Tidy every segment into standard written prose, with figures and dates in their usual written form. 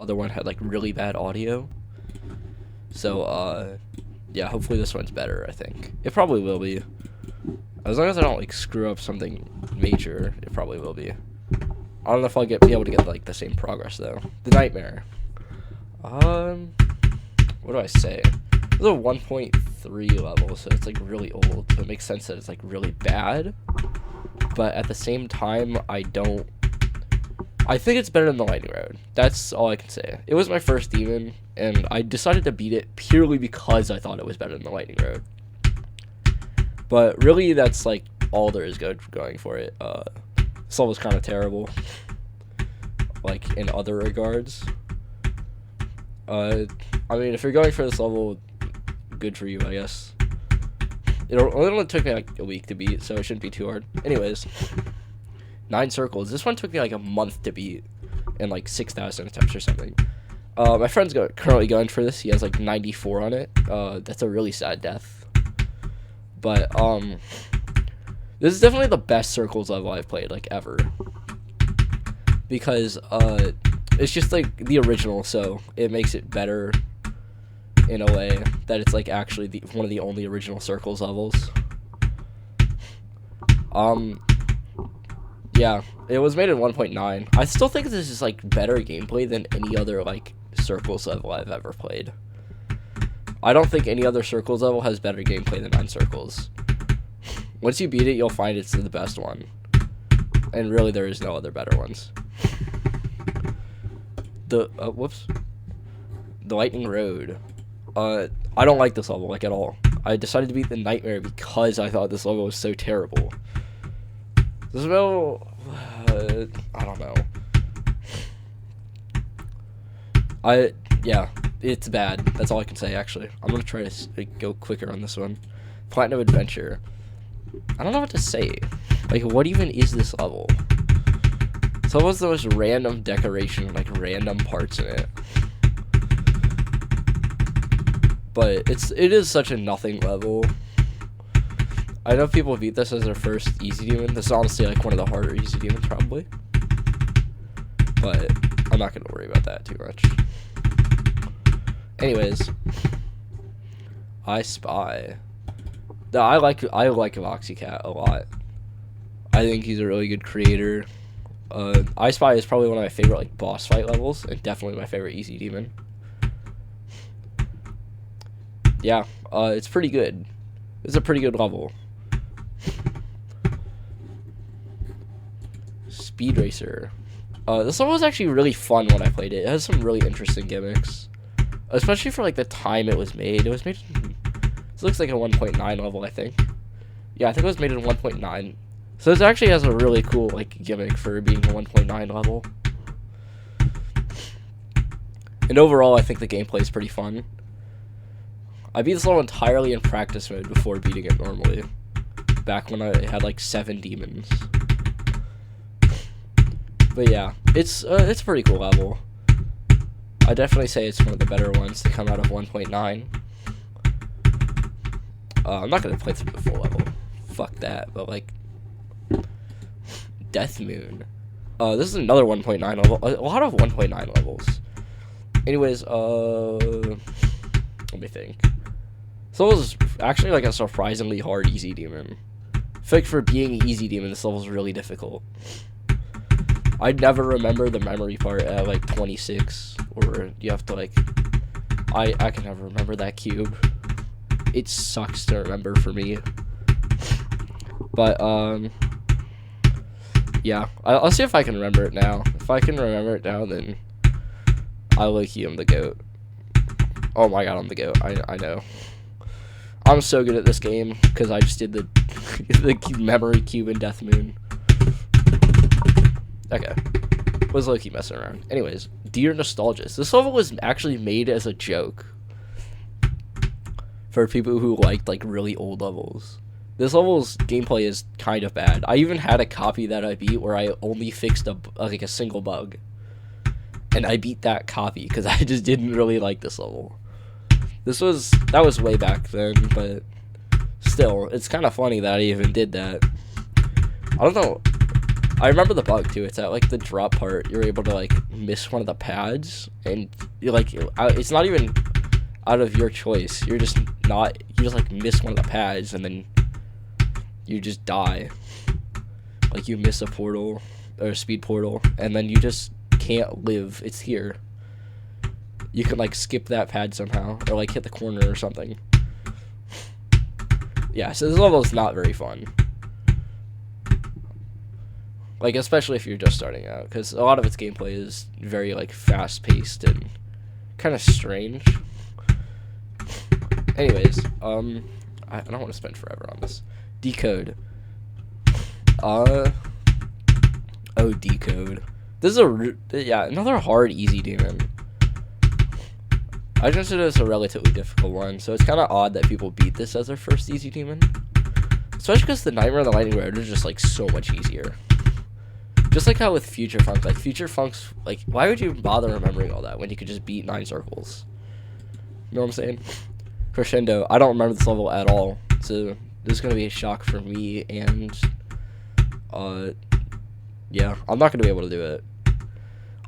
other one had like really bad audio. So yeah, hopefully this one's better. I think it probably will be. As long as I don't like screw up something major, it probably will be. I don't know if I'll be able to get like the same progress though. The Nightmare. What do I say? It's a 1.3 level, so it's like really old. So it makes sense that it's like really bad. But at the same time, I think it's better than the Lightning Road. That's all I can say. It was my first demon, and I decided to beat it purely because I thought it was better than the Lightning Road. But really, that's like all there is going for it. This level's kind of terrible, like in other regards. I mean, if you're going for this level, good for you, I guess. It only took me like a week to beat, so it shouldn't be too hard. Anyways, 9 circles. This one took me like a month to beat, and like 6,000 attempts or something. My friend's currently going for this. He has like 94 on it. That's a really sad death. But this is definitely the best circles level I've played like ever, because it's just like the original, so it makes it better in a way that it's like actually one of the only original circles levels. Yeah, it was made in 1.9. I still think this is like better gameplay than any other like circles level I've ever played. I don't think any other circles level has better gameplay than 9 circles. Once you beat it, you'll find it's the best one, and really there is no other better ones. The Lightning Road. I don't like this level like at all. I decided to beat the Nightmare because I thought this level was so terrible. This level, I don't know. Yeah, it's bad. That's all I can say, actually. I'm gonna try to go quicker on this one. Platinum Adventure. I don't know what to say. Like, what even is this level? This level is the most random decoration, like random parts in it. But it is such a nothing level. I know people beat this as their first easy demon. This is honestly like one of the harder easy demons probably. But I'm not gonna worry about that too much. Anyways, I Spy. I like Voxycat a lot. I think he's a really good creator. I Spy is probably one of my favorite like boss fight levels, and definitely my favorite easy demon. Yeah, it's pretty good. It's a pretty good level. Speed Racer. This level was actually really fun when I played it. It has some really interesting gimmicks, especially for like the time it was made. It was made. This looks like a 1.9 level, I think. Yeah, I think it was made in 1.9. So this actually has a really cool like gimmick for being a 1.9 level. And overall, I think the gameplay is pretty fun. I beat this level entirely in practice mode before beating it normally, back when I had like 7 demons. But yeah, it's a pretty cool level. I definitely say it's one of the better ones to come out of 1.9. I'm not gonna play through the full level. Fuck that. But like, Death Moon. This is another 1.9 level. A lot of 1.9 levels. Anyways, let me think. This level is actually like a surprisingly hard easy demon. I feel like for being an easy demon, this level is really difficult. I never remember the memory part at like 26, or you have to like, I can never remember that cube. It sucks to remember for me. But yeah, I'll see if I can remember it now. If I can remember it now, then I low-key am the GOAT. Oh my god, I'm the GOAT. I know. I'm so good at this game because I just did the memory cube in Death Moon. Okay. Was low-key messing around. Anyways, Dear Nostalgist. This level was actually made as a joke for people who liked like really old levels. This level's gameplay is kind of bad. I even had a copy that I beat where I only fixed a single bug, and I beat that copy because I just didn't really like this level. That was way back then, but still, it's kind of funny that I even did that. I don't know. I remember the bug too. It's at like the drop part. You're able to like miss one of the pads, and you're like, it's not even out of your choice. You're just not. You just like miss one of the pads, and then you just die. Like you miss a portal or a speed portal, and then you just can't live. It's here. You can like skip that pad somehow, or like hit the corner or something. Yeah, so this level is not very fun. Like, especially if you're just starting out, because a lot of its gameplay is very, like, fast-paced and kind of strange. Anyways, I don't want to spend forever on this. Decode. Oh, Decode. This is another hard, easy demon. I consider this a relatively difficult one, so it's kind of odd that people beat this as their first easy demon. Especially because the Nightmare of the Lightning Road is just, like, so much easier. Just like how with Future Funk, like, Future Funk's, like, why would you bother remembering all that when you could just beat 9 circles? You know what I'm saying? Crescendo, I don't remember this level at all, so this is going to be a shock for me, and, yeah, I'm not going to be able to do it.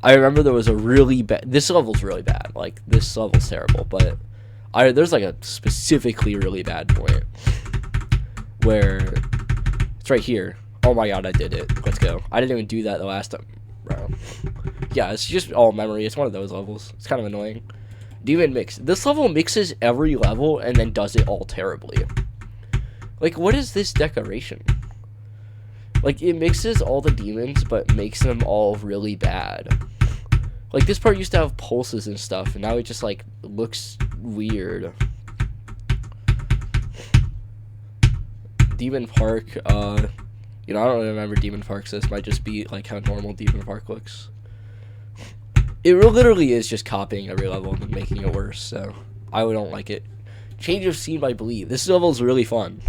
I remember there was a really bad, this level's really bad, like, this level's terrible, but there's, like, a specifically really bad point where it's right here. Oh my god, I did it. Let's go. I didn't even do that the last time, bro. Yeah, it's just all memory. It's one of those levels. It's kind of annoying. Demon Mix. This level mixes every level and then does it all terribly. Like, what is this decoration? Like, it mixes all the demons, but makes them all really bad. Like, this part used to have pulses and stuff, and now it just, like, looks weird. Demon Park, you know, I don't remember Demon Park, so this might just be, like, how normal Demon Park looks. It literally is just copying every level and making it worse, so I don't like it. Change of Scene by Believe. This level is really fun.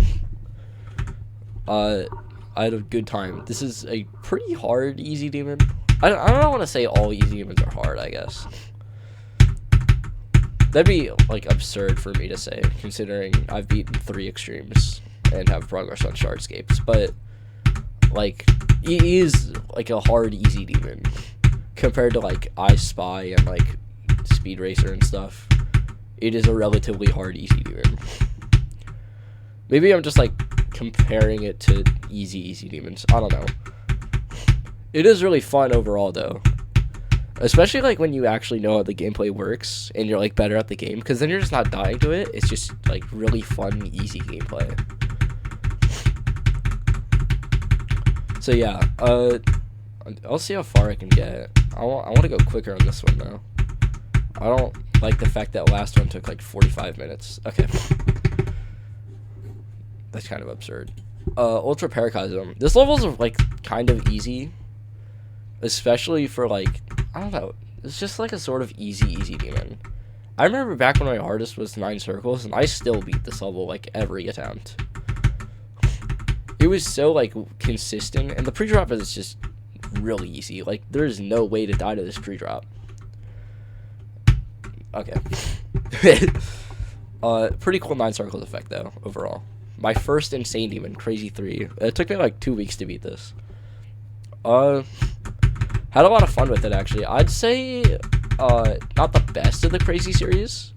I had a good time. This is a pretty hard easy demon. I don't want to say all easy demons are hard, I guess. That'd be, like, absurd for me to say, considering I've beaten 3 extremes and have progress on Shardscapes, but, like, it is, like, a hard easy demon compared to, like, I Spy and, like, Speed Racer and stuff. It is a relatively hard easy demon. Maybe I'm just, like, comparing it to easy demons. I don't know. It is really fun overall, though. Especially, like, when you actually know how the gameplay works and you're, like, better at the game. Because then you're just not dying to it. It's just, like, really fun, easy gameplay. So, yeah. I'll see how far I can get. I want to go quicker on this one, though. I don't like the fact that last one took, like, 45 minutes. Okay. That's kind of absurd. Ultra Paracosm. This level's, like, kind of easy. Especially for, like, I don't know. It's just, like, a sort of easy demon. I remember back when my hardest was 9 circles, and I still beat this level, like, every attempt. It was so, like, consistent, and the pre-drop is just really easy. Like, there's no way to die to this pre-drop. Okay. Pretty cool 9 circles effect, though, overall. My first Insane Demon, Crazy 3. It took me, like, 2 weeks to beat this. Had a lot of fun with it, actually. I'd say, not the best of the Crazy series.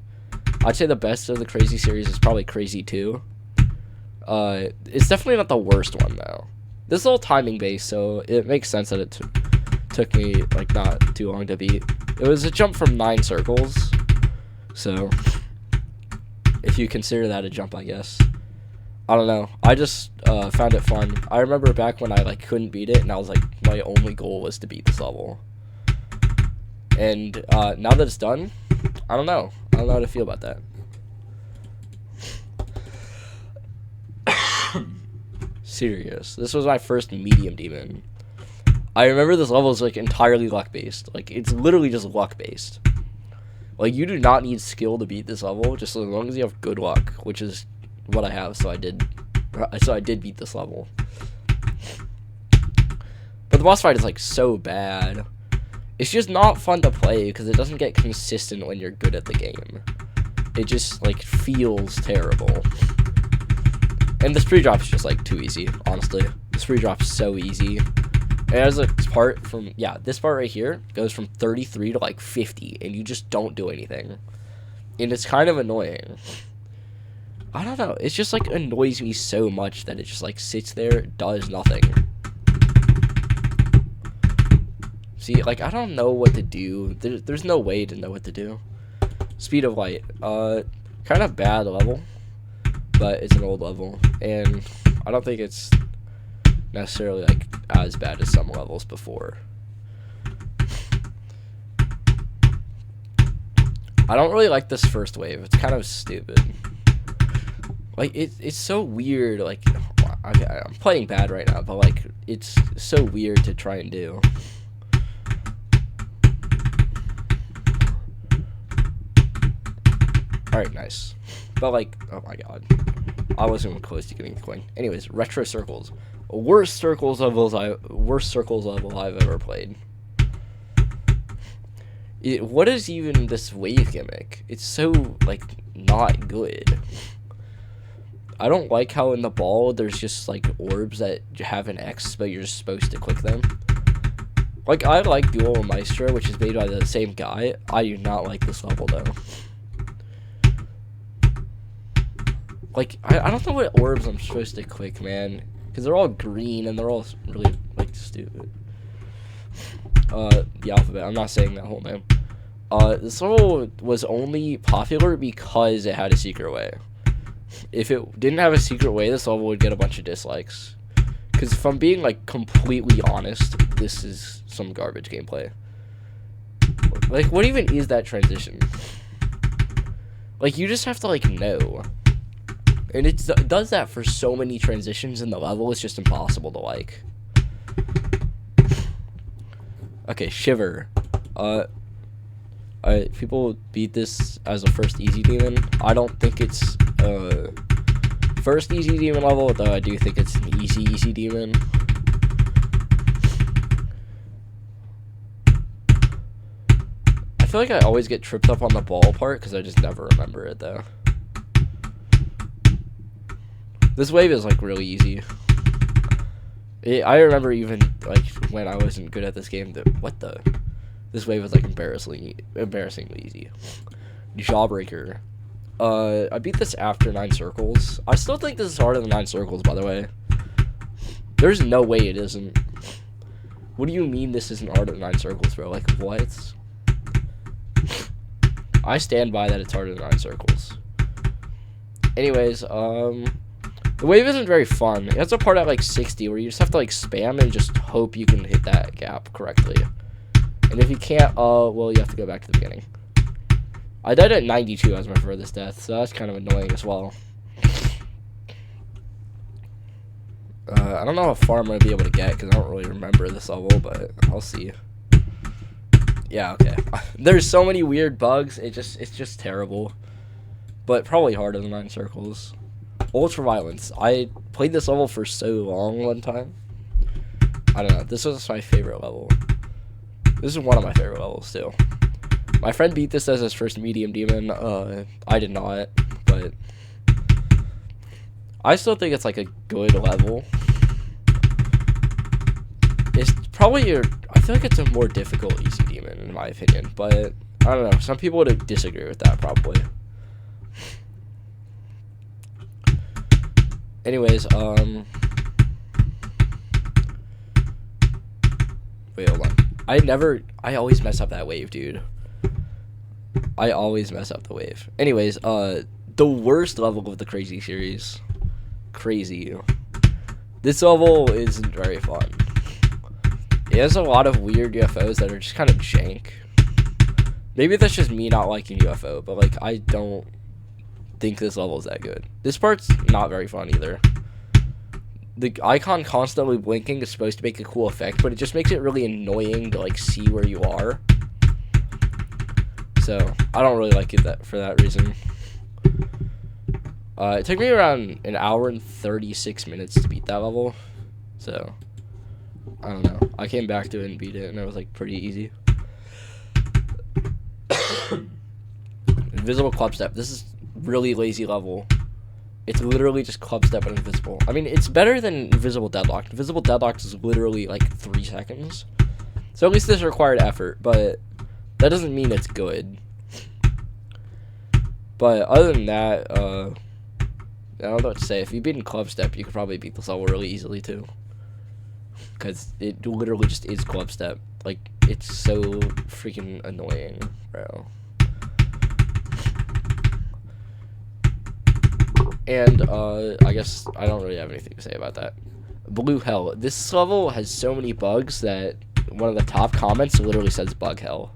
I'd say the best of the Crazy series is probably Crazy 2. It's definitely not the worst one, though. This is all timing-based, so it makes sense that it took me, like, not too long to beat. It was a jump from 9 circles, so if you consider that a jump, I guess. I don't know. I just found it fun. I remember back when I, like, couldn't beat it, and I was like, my only goal was to beat this level. And now that it's done, I don't know. I don't know how to feel about that. Serious. This was my first medium demon. I remember this level is, like, entirely luck-based. Like, it's literally just luck-based. Like, you do not need skill to beat this level, just as long as you have good luck, which is what I have, so I did beat this level. But the boss fight is, like, so bad. It's just not fun to play because it doesn't get consistent when you're good at the game. It just, like, feels terrible. And this pre-drop is just, like, too easy, honestly. This pre-drop is so easy. It has a part from, yeah, this part right here goes from 33 to like 50, and you just don't do anything. And it's kind of annoying. I don't know. It's just like annoys me so much that it just like sits there, does nothing. See, like, I don't know what to do. There's no way to know what to do. Speed of light. Kind of bad level, but it's an old level, and I don't think it's necessarily like as bad as some levels before. I don't really like this first wave. It's kind of stupid. Like, it's so weird. Like, okay, I'm playing bad right now, but like, it's so weird to try and do. Alright, nice. But like, oh my god. I wasn't even close to getting the coin. Anyways, retro circles. Worst circles level I've ever played. What is even this wave gimmick? It's so, like, not good. I don't like how in the ball there's just like orbs that have an X, but you're just supposed to click them. Like, I like Duo Maestro, which is made by the same guy. I do not like this level though. Like, I don't know what orbs I'm supposed to click, man. Because they're all green, and they're all really, like, stupid. The alphabet. I'm not saying that whole name. This level was only popular because it had a secret way. If it didn't have a secret way, this level would get a bunch of dislikes. Because if I'm being, like, completely honest, this is some garbage gameplay. Like, what even is that transition? Like, you just have to, like, know. And it does that for so many transitions in the level, it's just impossible to like. Okay, Shiver. People beat this as a first easy demon. I don't think it's first easy demon level, though I do think it's an easy demon. I feel like I always get tripped up on the ball part because I just never remember it though. This wave is, like, really easy. I remember even, like, when I wasn't good at this game, this wave was, like, embarrassingly easy. Jawbreaker. I beat this after 9 circles. I still think this is harder than 9 circles, by the way. There's no way it isn't. What do you mean this isn't harder than 9 circles, bro? Like, what? I stand by that it's harder than 9 circles. Anyways, the wave isn't very fun. It has a part at like 60 where you just have to like spam and just hope you can hit that gap correctly. And if you can't, well, you have to go back to the beginning. I died at 92 as my furthest death, so that's kind of annoying as well. I don't know how far I'm going to be able to get because I don't really remember this level, but I'll see. Yeah, okay. There's so many weird bugs. It's just terrible. But probably harder than 9 circles. Ultraviolence. I played this level for so long one time. I don't know. This was my favorite level. This is one of my favorite levels, too. My friend beat this as his first medium demon. I did not, but I still think it's like a good level. It's probably I feel like it's a more difficult easy demon in my opinion, but I don't know. Some people would disagree with that probably. Anyways, wait, hold on. I always mess up that wave, dude. I always mess up the wave. Anyways, the worst level of the Crazy series. Crazy. This level isn't very fun. It has a lot of weird UFOs that are just kind of jank. Maybe that's just me not liking UFO, but like I don't think this level is that good. This part's not very fun either. The icon constantly blinking is supposed to make a cool effect, but it just makes it really annoying to like see where you are. So I don't really like it for that reason. It took me around an hour and 36 minutes to beat that level. So I don't know. I came back to it and beat it, and it was like pretty easy. Invisible club step. This is really lazy level. It's literally just club step and invisible. I mean, it's better than invisible deadlock. Invisible deadlock is literally like 3 seconds. So at least this required effort, but that doesn't mean it's good. But other than that, I don't know what to say. If you beat in club step, you could probably beat this level really easily too. Because it literally just is club step. Like, it's so freaking annoying, bro. And, I guess I don't really have anything to say about that. Blue Hell. This level has so many bugs that one of the top comments literally says bug hell.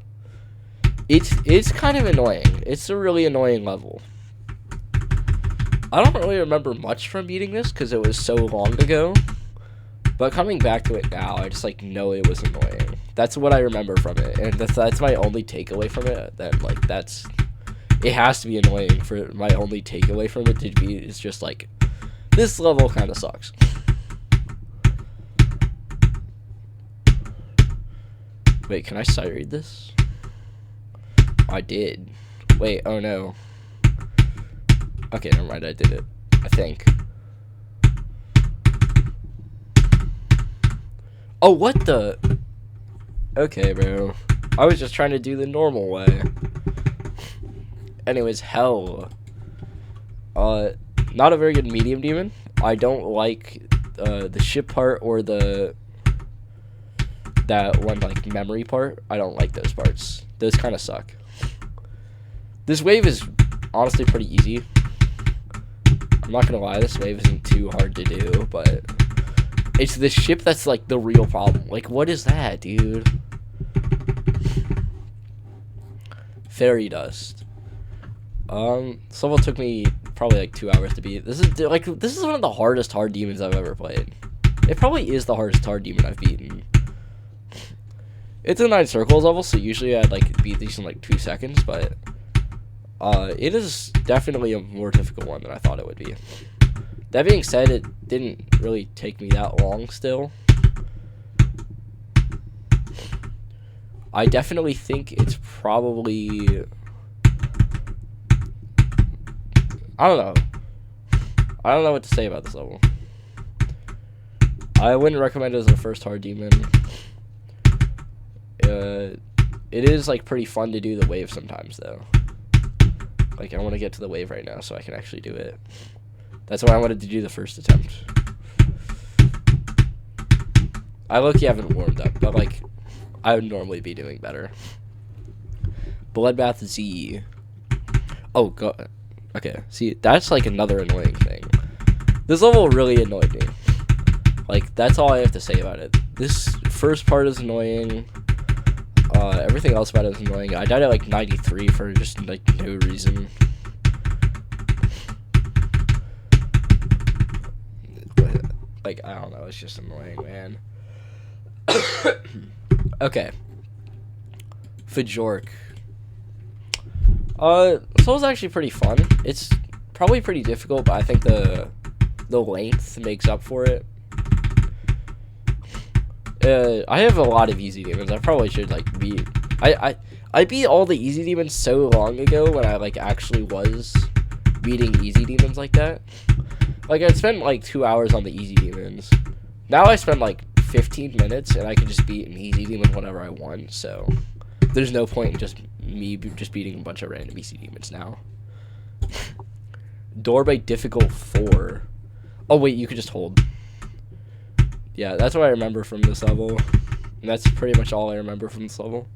It's kind of annoying. It's a really annoying level. I don't really remember much from beating this because it was so long ago. But coming back to it now, I just, like, know it was annoying. That's what I remember from it. And that's my only takeaway from it. Then, like, it has to be annoying for my only takeaway from it to be, it's just, like, this level kind of sucks. Wait, can I sight read this? I did. Wait, oh no. Okay, never mind, I did it. I think. Oh, what the? Okay, bro. I was just trying to do the normal way. Anyways, hell. Not a very good medium demon. I don't like the ship part or that one, like, memory part. I don't like those parts. Those kind of suck. This wave is honestly pretty easy. I'm not gonna lie, this wave isn't too hard to do, but it's the ship that's, like, the real problem. Like, what is that, dude? Fairy Dust. This level took me probably, like, 2 hours to beat. This is one of the hardest hard demons I've ever played. It probably is the hardest hard demon I've beaten. It's a 9 circles level, so usually I'd, like, beat these in, like, 2 seconds, but it is definitely a more difficult one than I thought it would be. That being said, it didn't really take me that long still. I definitely think it's probably... I don't know. I don't know what to say about this level. I wouldn't recommend it as a first hard demon. It is, like, pretty fun to do the wave sometimes, though. Like, I want to get to the wave right now so I can actually do it. That's why I wanted to do the first attempt. I low-key haven't warmed up, but, like, I would normally be doing better. Bloodbath Z. Oh, God. Okay, see, that's, like, another annoying thing. This level really annoyed me. Like, that's all I have to say about it. This first part is annoying. Everything else about it is annoying. I died at, like, 93 for just, like, no reason. Like, I don't know, it's just annoying, man. Okay. Fajork. This was actually pretty fun. It's probably pretty difficult, but I think the length makes up for it. I have a lot of easy demons. I probably should, like, beat... I beat all the easy demons so long ago when I, like, actually was beating easy demons like that. Like, I'd spend, like, 2 hours on the easy demons. Now I spend, like, 15 minutes, and I can just beat an easy demon whenever I want, so... There's no point in just beating a bunch of random easy demons now. Door by difficult 4. Oh, wait, you could just hold. Yeah, that's what I remember from this level. And that's pretty much all I remember from this level.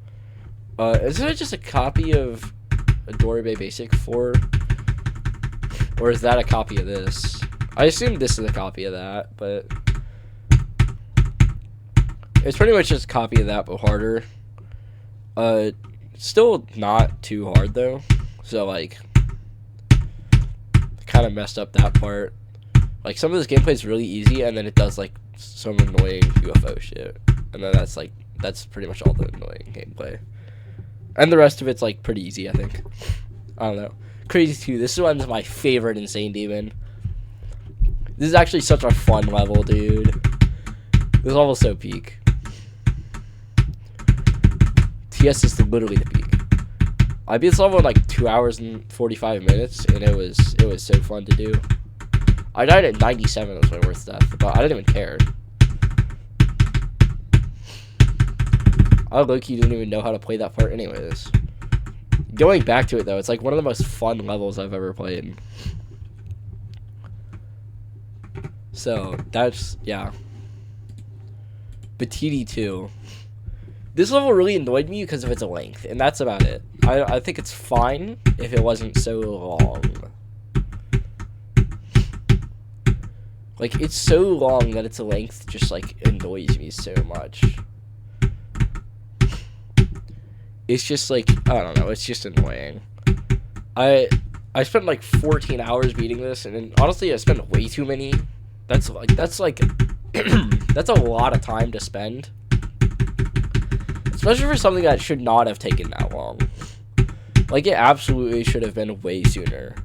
Is it just a copy of Doribay Basic 4? Or is that a copy of this? I assume this is a copy of that, but... It's pretty much just a copy of that, but harder. Still not too hard, though. So, like... kind of messed up that part. Like, some of this gameplay is really easy, and then it does, like, some annoying UFO shit. And then that's pretty much all the annoying gameplay. And the rest of it's, like, pretty easy, I think. I don't know. Crazy 2. This one's my favorite Insane Demon. This is actually such a fun level, dude. This level's so peak. TS is literally the peak. I beat this level in, like, 2 hours and 45 minutes, and it was so fun to do. I died at 97 was my worst death, but I didn't even care. I low-key didn't even know how to play that part anyways. Going back to it, though, it's like one of the most fun levels I've ever played. So, that's, yeah. Batiti 2. This level really annoyed me because of its length, and that's about it. I think it's fine if it wasn't so long. Like, it's so long that its length just, like, annoys me so much. It's just, like, I don't know, it's just annoying. I spent, like, 14 hours beating this, and honestly, I spent way too many. That's, like, that's a lot of time to spend. Especially for something that should not have taken that long. Like, it absolutely should have been way sooner.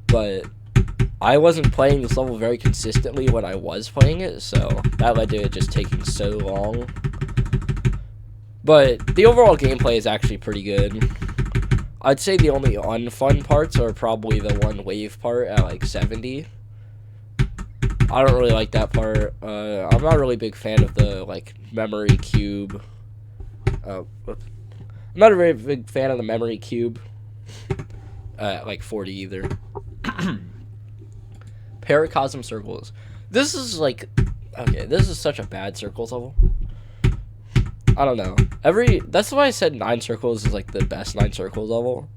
But I wasn't playing this level very consistently when I was playing it, so that led to it just taking so long. But the overall gameplay is actually pretty good. I'd say the only unfun parts are probably the one wave part at like 70. I don't really like that part. I'm not a really big fan of the like memory cube. I'm not a very big fan of the memory cube. Like 40 either. Paracosm circles. This is like, okay, this is such a bad circles level. I don't know. That's why I said 9 circles is like the best 9 circles level.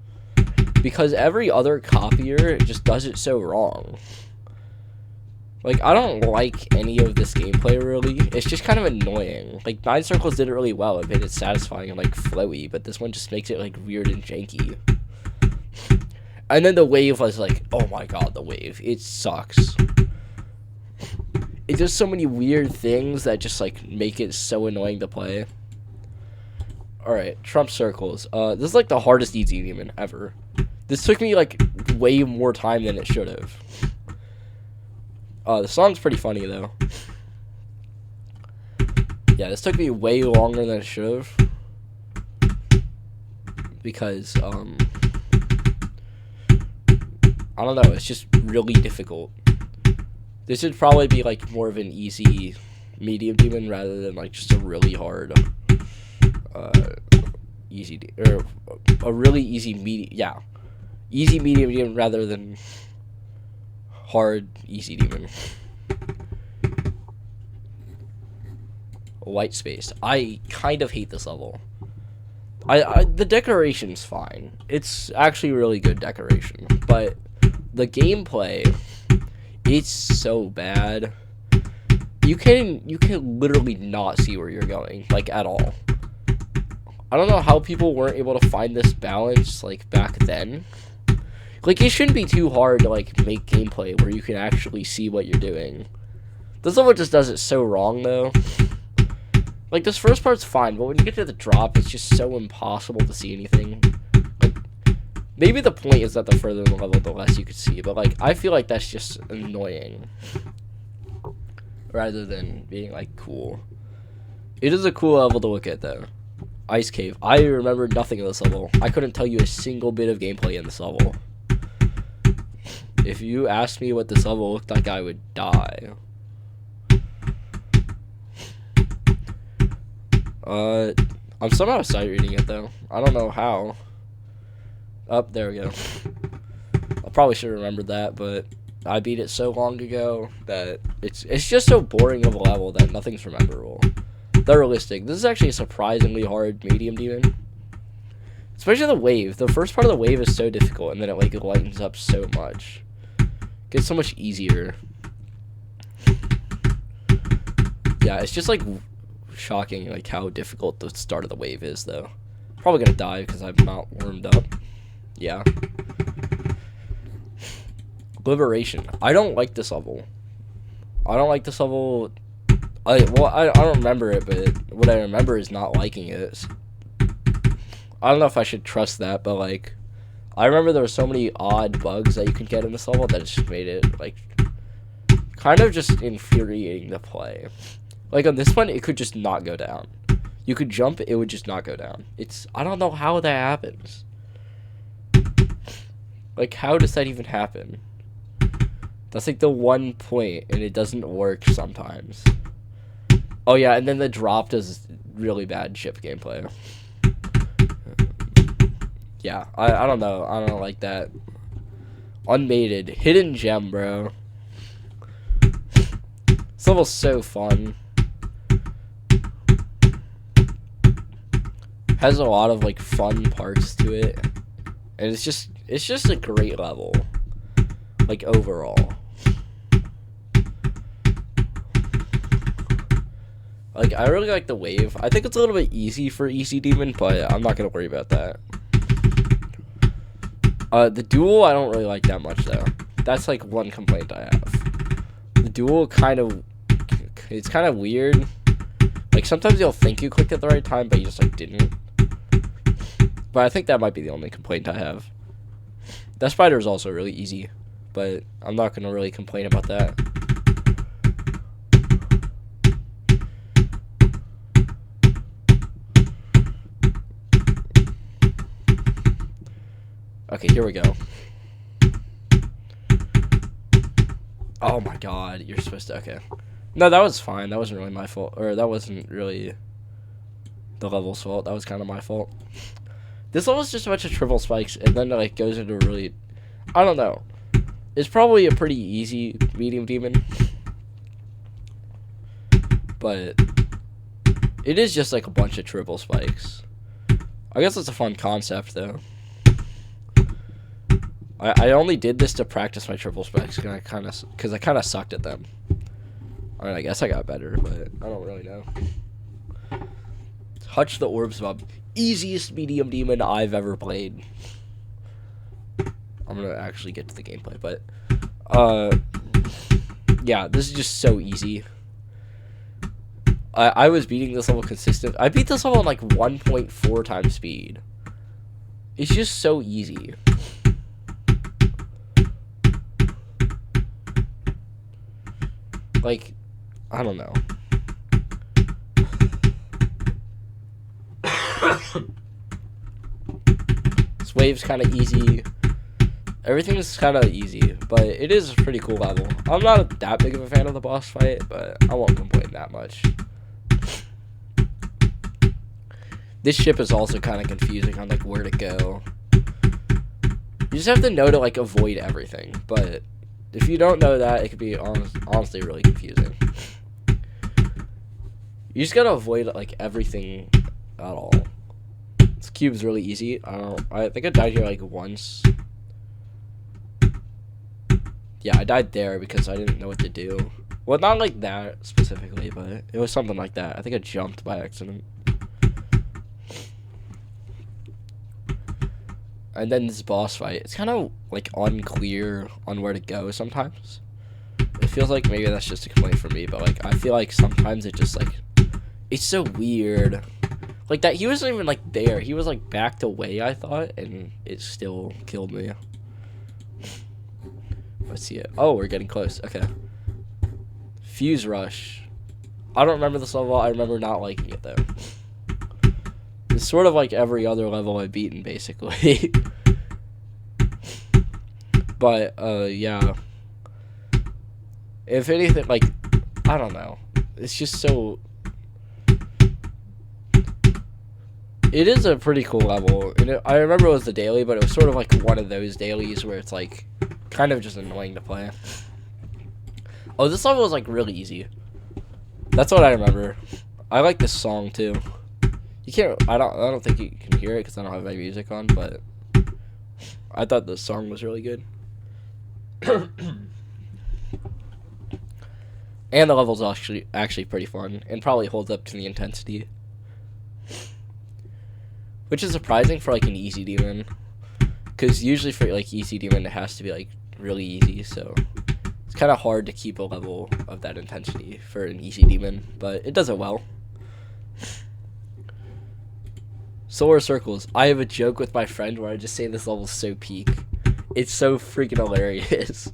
Because every other copier just does it so wrong. Like, I don't like any of this gameplay, really. It's just kind of annoying. Like, 9 circles did it really well. It made it satisfying and, like, flowy. But this one just makes it, like, weird and janky. And then the wave was like, oh my god, the wave. It sucks. It does so many weird things that just, like, make it so annoying to play. Alright, Trump circles. This is, like, the hardest easy demon ever. This took me, like, way more time than it should have. The song's pretty funny, though. Yeah, this took me way longer than it should have. Because, I don't know, it's just really difficult. This would probably be, like, more of an easy medium demon rather than, like, just a really hard, or a really easy medium, yeah. Easy medium demon rather than hard easy demon. White space. I kind of hate this level. The decoration's fine. It's actually really good decoration, but the gameplay, it's so bad. You can literally not see where you're going, like, at all. I don't know how people weren't able to find this balance, like, back then. Like, it shouldn't be too hard to, like, make gameplay where you can actually see what you're doing. This level just does it so wrong, though. Like, this first part's fine, but when you get to the drop, it's just so impossible to see anything. Like, maybe the point is that the further in the level, the less you could see, but, like, I feel like that's just annoying. Rather than being, like, cool. It is a cool level to look at, though. Ice Cave. I remember nothing of this level. I couldn't tell you a single bit of gameplay in this level. If you asked me what this level looked like, I would die. I'm somehow sight reading it, though. I don't know how. Oh, there we go. I probably should have remembered that, but I beat it so long ago that it's just so boring of a level that nothing's rememberable. They're realistic. This is actually a surprisingly hard medium demon. Especially the wave. The first part of the wave is so difficult, and then it, like, lightens up so much. Gets so much easier. Yeah, it's just, like, shocking, like, how difficult the start of the wave is, though. Probably gonna die because I'm not warmed up. Yeah. Liberation. I don't like this level. I don't like this level. I don't remember it, but what I remember is not liking it. I don't know if I should trust that, but, like, I remember there were so many odd bugs that you could get in this level that it just made it, like, kind of just infuriating to play. Like, on this one, it could just not go down. You could jump, it would just not go down. I don't know how that happens. Like, how does that even happen? That's like the one point, and it doesn't work sometimes. Oh yeah, and then the drop does really bad chip gameplay. Yeah, I don't know. I don't like that. Unmated. Hidden gem, bro. This level's so fun. Has a lot of like fun parts to it. And it's just a great level. Like overall. Like I really like the wave. I think it's a little bit easy for Easy Demon, but I'm not gonna worry about that. The duel I don't really like that much though. That's like one complaint I have. The duel it's kind of weird. Like sometimes you'll think you clicked at the right time, but you just like didn't. But I think that might be the only complaint I have. That spider is also really easy, but I'm not gonna really complain about that. Okay, here we go. Oh my god, you're supposed to... Okay. No, that was fine. That wasn't really my fault. Or that wasn't really the level's fault. That was kind of my fault. This level's just a bunch of triple spikes, and then it like, goes into a really... I don't know. It's probably a pretty easy medium demon. But it is just like a bunch of triple spikes. I guess it's a fun concept, though. I only did this to practice my triple spikes because I kind of sucked at them. I mean, I guess I got better, but I don't really know. Hutch the Orbs Mob. Easiest medium demon I've ever played. I'm gonna actually get to the gameplay, but yeah, this is just so easy. I was beating this level consistent. I beat this level in like 1.4 times speed. It's just so easy. Like, I don't know. This wave's kind of easy. Everything's kind of easy, but it is a pretty cool level. I'm not that big of a fan of the boss fight, but I won't complain that much. This ship is also kind of confusing on like where to go. You just have to know to like avoid everything, but if you don't know that, it could be honestly really confusing. You just gotta avoid like everything at all. This cube's really easy. I think I died here like once. Yeah, I died there because I didn't know what to do. Well, not like that specifically, but it was something like that. I think I jumped by accident. And then this boss fight, it's kind of like unclear on where to go sometimes. It feels like maybe that's just a complaint for me, but like I feel like sometimes it just like it's so weird. Like that he wasn't even like there. He was like backed away, I thought, and it still killed me. Let's see it. Oh, we're getting close. Okay. Fuse Rush. I don't remember this level. I remember not liking it though. It's sort of like every other level I've beaten, basically. But, yeah. If anything, like, I don't know. It's just so... It is a pretty cool level. And I remember it was the daily, but it was sort of like one of those dailies where it's, like, kind of just annoying to play. Oh, this level was, like, really easy. That's what I remember. I like this song, too. You can't. I don't think you can hear it because I don't have my music on. But I thought the song was really good. And the level's actually pretty fun and probably holds up to the intensity, which is surprising for like an easy demon. Because usually for like easy demon it has to be like really easy. So it's kind of hard to keep a level of that intensity for an easy demon, but it does it well. Solar Circles. I have a joke with my friend where I just say this level's so peak. It's so freaking hilarious.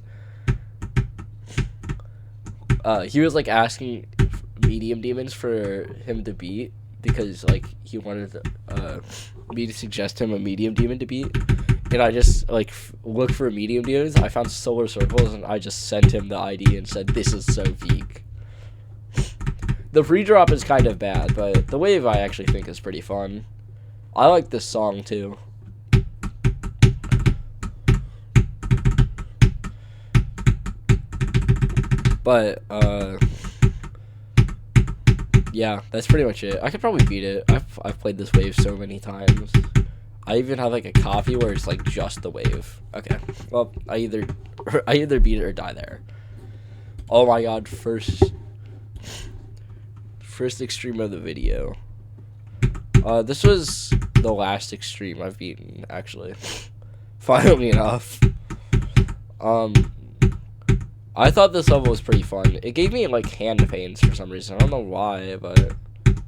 He was like asking medium demons for him to beat because like he wanted me to suggest him a medium demon to beat. and I just like looked for medium dunes. I found solar circles, and I just sent him the ID and said, "This is so peak." The pre-drop is kind of bad, but the wave I actually think is pretty fun. I like this song too. But yeah, that's pretty much it. I could probably beat it. I've played this wave so many times. I even have like a copy where it's like just the wave. Okay, well I either beat it or die there. Oh my god, first extreme of the video. This was the last extreme I've beaten, actually. Finally enough. I thought this level was pretty fun. It gave me like hand pains for some reason. I don't know why, but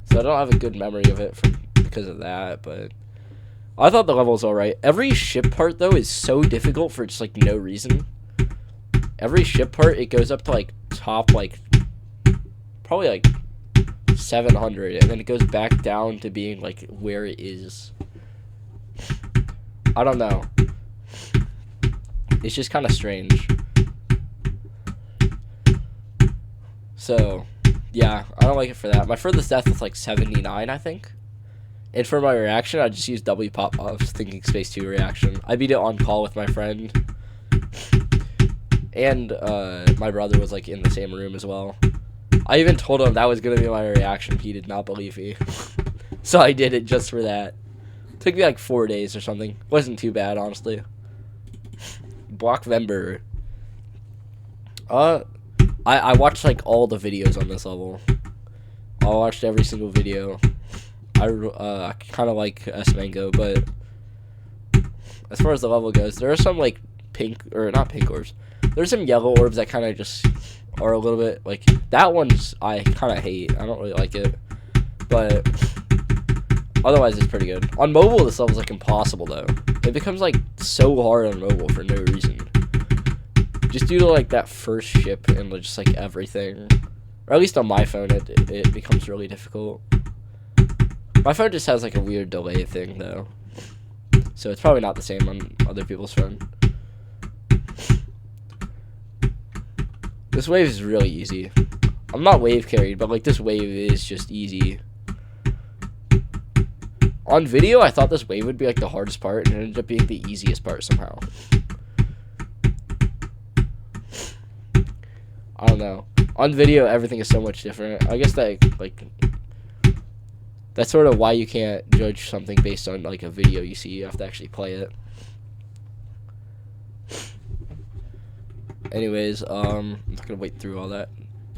so I don't have a good memory of it because of that. But I thought the level was alright. Every ship part though is so difficult for just like no reason. Every ship part, it goes up to like top like probably like 700, and then it goes back down to being like where it is. I don't know. It's just kind of strange. So, yeah, I don't like it for that. My furthest death was like 79, I think. And for my reaction, I just used W Pop Pop's Thinking Space 2 reaction. I beat it on call with my friend. And my brother was like in the same room as well. I even told him that was going to be my reaction. He did not believe me. So I did it just for that. It took me like 4 days or something. Wasn't too bad, honestly. Blockvember. I watched like all the videos on this level. I watched every single video. I kind of like S-Mango, but as far as the level goes, there are some like not pink orbs. There's some yellow orbs that kind of just are a little bit like, that one's I kind of hate. I don't really like it, but otherwise it's pretty good. On mobile, this level's like impossible though. It becomes like so hard on mobile for no reason. Just due to like that first ship and just like everything, or at least on my phone, it becomes really difficult. My phone just has like a weird delay thing though, so it's probably not the same on other people's phone. This wave is really easy. I'm not wave carried, but like this wave is just easy. On video, I thought this wave would be like the hardest part, and it ended up being the easiest part somehow. I don't know. On video, everything is so much different. I guess that like that's sort of why you can't judge something based on like a video you see. You have to actually play it. Anyways, I'm not gonna wait through all that.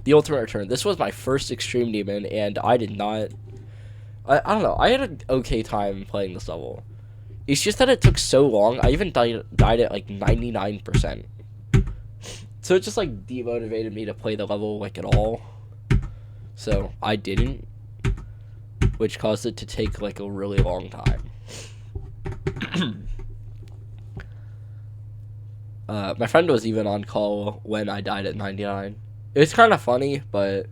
The Ultimate Return. This was my first Extreme Demon, and I did not. I don't know. I had an okay time playing this level. It's just that it took so long. I even died at like 99%. So it just like demotivated me to play the level like at all. So I didn't, which caused it to take like a really long time. My friend was even on call when I died at 99. It was kind of funny, but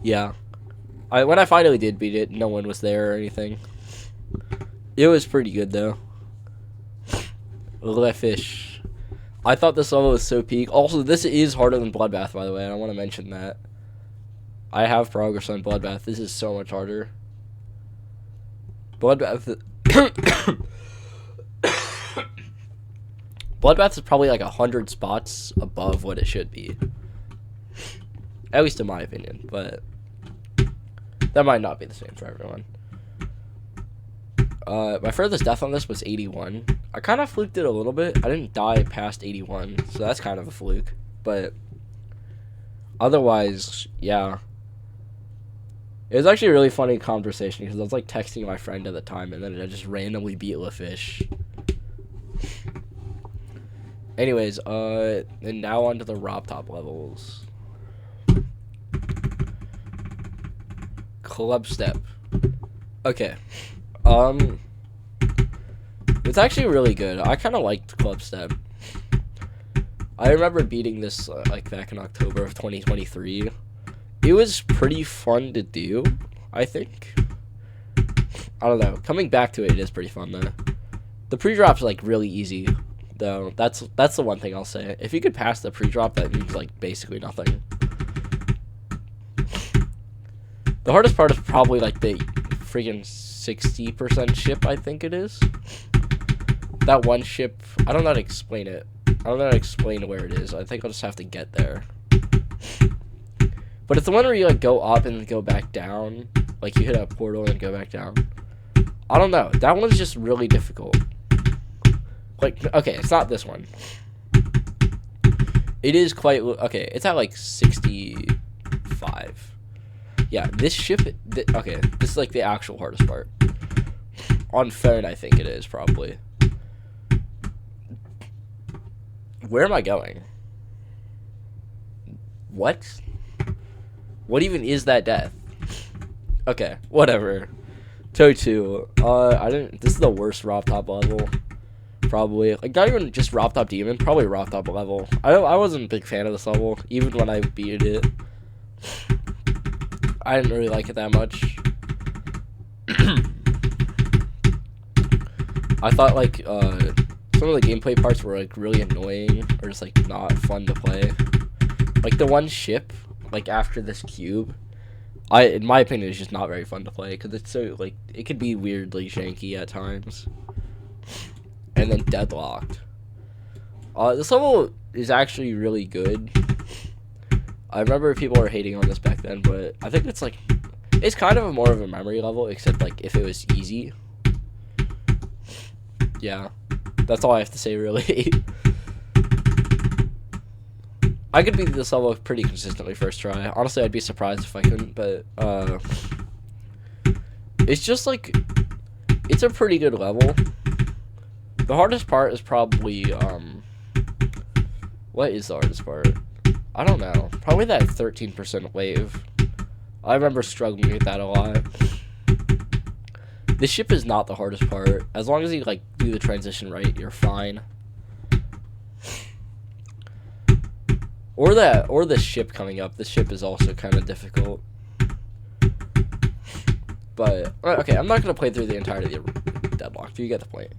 yeah. When I finally did beat it, no one was there or anything. It was pretty good though. Le Fish. I thought this level was so peak. Also, this is harder than Bloodbath, by the way. I want to mention that. I have progress on Bloodbath. This is so much harder. Bloodbath is probably like 100 spots above what it should be. At least in my opinion, but that might not be the same for everyone. My furthest death on this was 81. I kind of fluked it a little bit. I didn't die past 81, so that's kind of a fluke. But otherwise, yeah. It was actually a really funny conversation because I was like texting my friend at the time, and then I just randomly beat LaFish. Anyways, and now on to the Rob Top levels. Club Step. Okay. It's actually really good. I kind of liked Club Step. I remember beating this like back in October of 2023. It was pretty fun to do, I think. I don't know. Coming back to it, it is pretty fun though. The pre-drop's like really easy, though. That's the one thing I'll say. If you could pass the pre-drop, that means like basically nothing. The hardest part is probably like the freaking 60% ship, I think it is. That one ship, I don't know how to explain it. I don't know how to explain where it is. I think I'll just have to get there. But it's the one where you like go up and then go back down. Like you hit a portal and go back down. I don't know. That one's just really difficult. Like, okay, it's not this one. It is quite, okay, it's at like 65. Yeah, this ship, okay, this is like the actual hardest part. On phone, I think it is, probably. Where am I going? What? What even is that death? Okay, whatever. Toe 2. This is the worst Rop Top level. Probably. Like, not even just Rop Top Demon, probably Rop Top level. I wasn't a big fan of this level, even when I beat it. I didn't really like it that much. I thought, like, some of the gameplay parts were, like, really annoying, or just, like, not fun to play. Like, the one ship, like, after this cube, in my opinion, is just not very fun to play, because it's so, like, it could be weirdly janky at times. And then Deadlocked. This level is actually really good. I remember people were hating on this back then, but I think it's, like, it's kind of more of a memory level, except, like, if it was easy. Yeah. That's all I have to say, really. I could beat this level pretty consistently first try. Honestly, I'd be surprised if I couldn't, but, it's just, like, it's a pretty good level. The hardest part is probably, what is the hardest part? I don't know. Probably that 13% wave. I remember struggling with that a lot. This ship is not the hardest part. As long as you, like, do the transition right, you're fine. Or the ship coming up. This ship is also kind of difficult. But, okay, I'm not going to play through the entirety of Deadlocked. You get the point.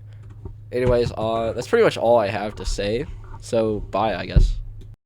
Anyways, that's pretty much all I have to say. So, bye, I guess.